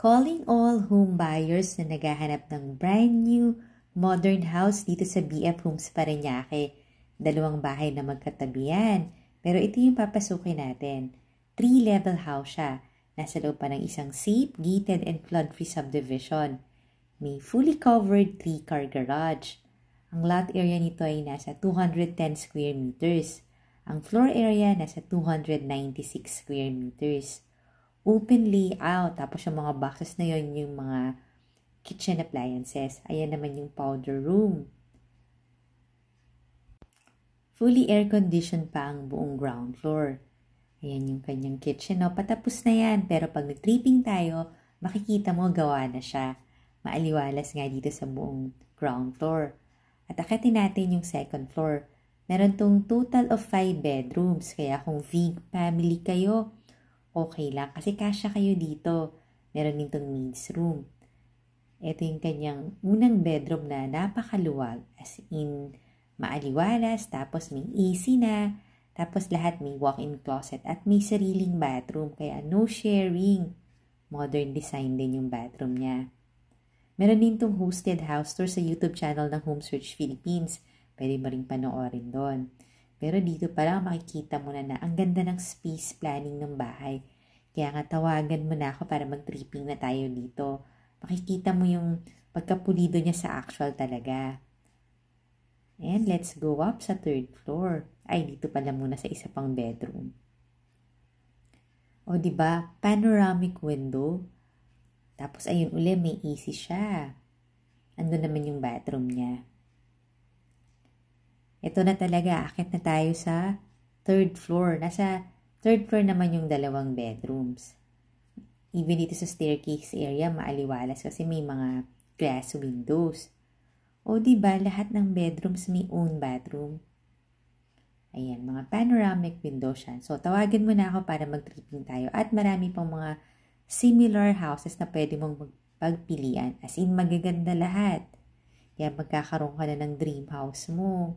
Calling all home buyers na naghahanap ng brand new, modern house dito sa BF Homes Parañaque. 2 bahay na magkatabihan. Pero ito yung papasukin natin. 3-level house siya. Nasa loob pa ng isang safe, gated, and flood-free subdivision. May fully covered 3-car garage. Ang lot area nito ay nasa 210 square meters. Ang floor area nasa 296 square meters. Open layout. Tapos yung mga boxes na yon yung mga kitchen appliances. Ayan naman yung powder room. Fully air-conditioned pa ang buong ground floor. Ayan yung kanyang kitchen. No? Patapos na yan. Pero pag nag-tripping tayo, makikita mo gawa na siya. Maaliwalas nga dito sa buong ground floor. At akitin natin yung second floor. Meron tong total of 5 bedrooms. Kaya kung big family kayo, okay lang kasi kasya kayo dito. Meron din tong maid's room. Ito yung kanyang unang bedroom na napakaluwag. As in, maaliwalas. Tapos may AC na. Tapos lahat may walk-in closet. At may sariling bathroom. Kaya no sharing. Modern design din yung bathroom niya. Meron din tong hosted house tour sa YouTube channel ng Home Search Philippines. Pwede mo rin panoorin doon. Pero dito pa lang makikita mo na ang ganda ng space planning ng bahay. Kaya nga tawagan mo na ako para mag-tripping na tayo dito. Makikita mo yung pagkapulido niya sa actual talaga. And let's go up sa 3rd floor. Ay, dito pala muna sa isa pang bedroom. O diba, panoramic window. Tapos ayun uli, may AC siya. Ando naman yung bathroom niya. Ito na talaga, akit na tayo sa 3rd floor. Nasa 3rd floor naman yung 2 bedrooms. Even dito sa staircase area, maaliwalas kasi may mga glass windows. O diba, lahat ng bedrooms may own bathroom. Ayan, mga panoramic window siya. So, tawagin mo na ako para mag-tripping tayo. At marami pang mga similar houses na pwede mong pagpilian. As in, magaganda lahat. Kaya magkakaroon ka na ng dream house mo.